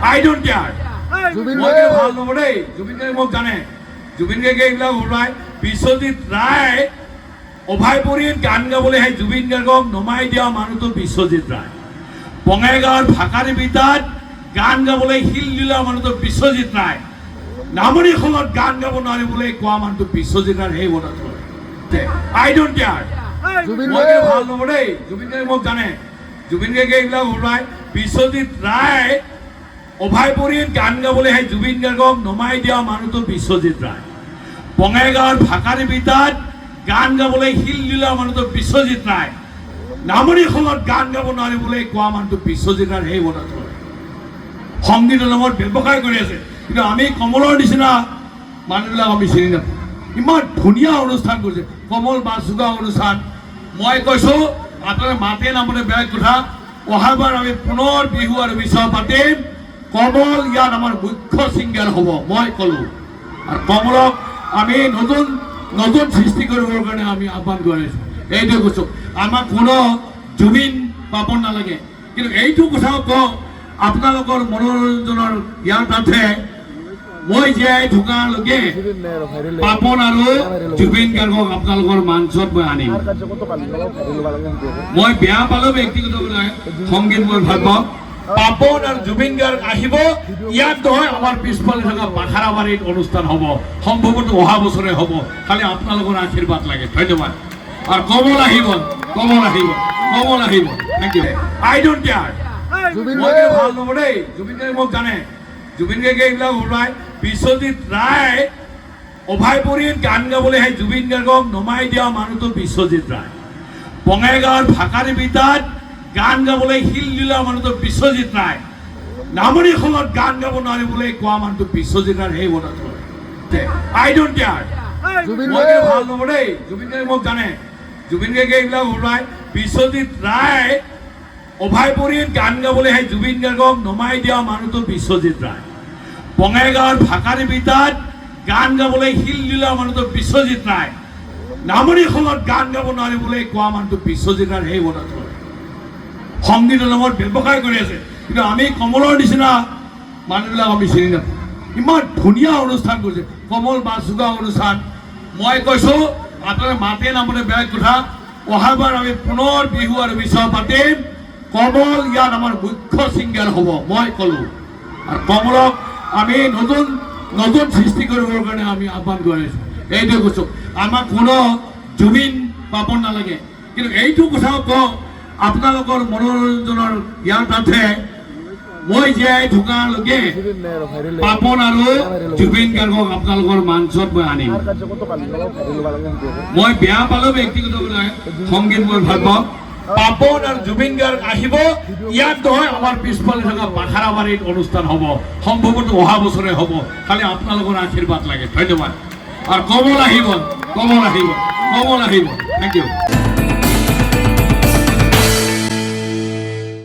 I don't care. মই ভাল নব দেই জুবিন গাৰ্গে মোক জানে জুবিন গাৰ্গে এইবিলাক ওলাই বিশ্বজিৎ ৰায় অভয়পুৰীত গান গাবলৈ আহি জুবিন গাৰ্গক নমাই দিয়া মানুহটো বিশ্বজিৎ ৰায় বঙাইগাঁৱৰ ভাকাৰী বিদ্যাত গান গাবলৈ শিল দিলা মানুহটো বিশ্বজিৎ ৰায় নামনিখনত গান গাব নোৱাৰিবলৈ কোৱা মানুহটো বিশ্বজিৎ ৰায় সেই মনত I don't care. মই ভাল নব দেই জুবিন গাৰ্গে মোক জানে জুবিন গাৰ্গে এইবিলাক ওলাই বিশ্বজিৎ ৰায় অভয়পুৰীত গান গাবলৈ আহি জুবিন গাৰ্গক নমাই দিয়া মানুহটো বিশ্বজিৎ ৰায় বঙাইগাঁৱৰ ভাকাৰী বিদ্যাত গান গাবলৈ শিল দিলা মানুহটো বিশ্বজিৎ ৰায় নামনিখনত গান গাব নোৱাৰিবলৈ কোৱা মানুহটো বিশ্বজিৎ ৰায় সেই মনত সংগীতৰ নামত ব্যৱসায় কৰি আছে কিন্তু আমি কমলৰ নিচিনা মানুহবিলাক আমি চিনি নাপাওঁ ইমান ধুনীয়া অনুষ্ঠান কৰিছে কমল বাছুগা অনুষ্ঠান মই কৈছোঁ আপোনাৰ মাতে নামতে বেলেগ কথা অহাবাৰ আমি পুনৰ বিহু আৰু বিচৰা পাতিম কমল ইয়াত আমাৰ মুখ্য ছিংগাৰ হ'ব মই ক'লোঁ আৰু কমলক আমি নতুন নতুন সৃষ্টি কৰিবৰ কাৰণে আমি আহ্বান জনাইছোঁ এইটোৱে কৈছোঁ আমাক কোনো জুবিন পাপন নালাগে কিন্তু এইটো কথাও কওঁ আপোনালোকৰ মনোৰঞ্জনৰ ইয়াৰ তাতে মই জীয়াই থকালৈকে পাপন আৰু জুবিন গাৰ্গক আপোনালোকৰ মঞ্চত মই আনিম মই বেয়া পালেও ব্যক্তিগতভাৱে সংগীত মই ভাল পাওঁ পাপন আৰু জুবিন গাৰ্গ আহিব ইয়াত নহয় আমাৰ পিছফালে থকা পাখাৰাবাৰীত অনুষ্ঠান হ'ব সম্ভৱতঃ অহা বছৰে হ'ব খালি আপোনালোকৰ আশীৰ্বাদ লাগে ধন্যবাদ আৰু কমল আহিব কমল আহিব কমল আহিব thank U I don't care. মই ভাল নব দেই জুবিন গাৰ্গে মোক জানে জুবিন গাৰ্গে এইবিলাক ওলাই বিশ্বজিৎ ৰায় অভয়পুৰীত গান গাবলৈ আহি জুবিন গাৰ্গক নমাই দিয়া মানুহটো বিশ্বজিৎ ৰায় বঙাইগাঁৱৰ ভাকাৰী বিদ্যাত গান গাবলৈ শিল দিলা মানুহটো বিশ্বজিৎ ৰায় নামনিখনত গান গাব নোৱাৰিবলৈ কোৱা মানুহটো বিশ্বজিৎ ৰায় সেই মনত I don't care. মই ভাল নব দেই জুবিন গাৰ্গে মোক জানে জুবিন গাৰ্গে এইবিলাক ওলাই বিশ্বজিৎ ৰায় অভয়পুৰীত গান গাবলৈ আহি জুবিন গাৰ্গক নমাই দিয়া মানুহটো বিশ্বজিৎ ৰায় বঙাইগাঁৱৰ ভাকাৰী বিদ্যাত গান গাবলৈ শিল দিলা মানুহটো বিশ্বজিৎ ৰায় নামনিখনত গান গাব নোৱাৰিবলৈ কোৱা মানুহটো বিশ্বজিৎ ৰায় সেই মনত সংগীতৰ নামত ব্যৱসায় কৰি আছে কিন্তু আমি কমলৰ নিচিনা মানুহবিলাক আমি চিনি নাপাওঁ ইমান ধুনীয়া অনুষ্ঠান কৰিছে কমল বাছুগা অনুষ্ঠান মই কৈছোঁ আপোনাৰ মাতে নামতে বেলেগ কথা অহাবাৰ আমি পুনৰ বিহু আৰু বিচৰা পাতিম কমল ইয়াত আমাৰ মুখ্য ছিংগাৰ হ'ব মই ক'লোঁ আৰু কমলক আমি নতুন নতুন সৃষ্টি কৰিবৰ কাৰণে আমি আহ্বান জনাইছোঁ এইটোৱে কৈছোঁ আমাক কোনো জুবিন পাপন নালাগে কিন্তু এইটো কথাও কওঁ আপোনালোকৰ মনোৰঞ্জনৰ ইয়াৰ তাতে মই জীয়াই থকালৈকে পাপন আৰু জুবিন গাৰ্গক আপোনালোকৰ মঞ্চত মই আনিম মই বেয়া পালেও ব্যক্তিগতভাৱে সংগীত মই ভাল পাওঁ পাপন আৰু জুবিন গাৰ্গ আহিব ইয়াত নহয় আমাৰ পিছফালে থকা পাখাৰাবাৰীত অনুষ্ঠান হ'ব সম্ভৱতঃ অহা বছৰে হ'ব খালি আপোনালোকৰ আশীৰ্বাদ লাগে ধন্যবাদ আৰু কমল আহিব কমল আহিব কমল আহিব থেংক ইউ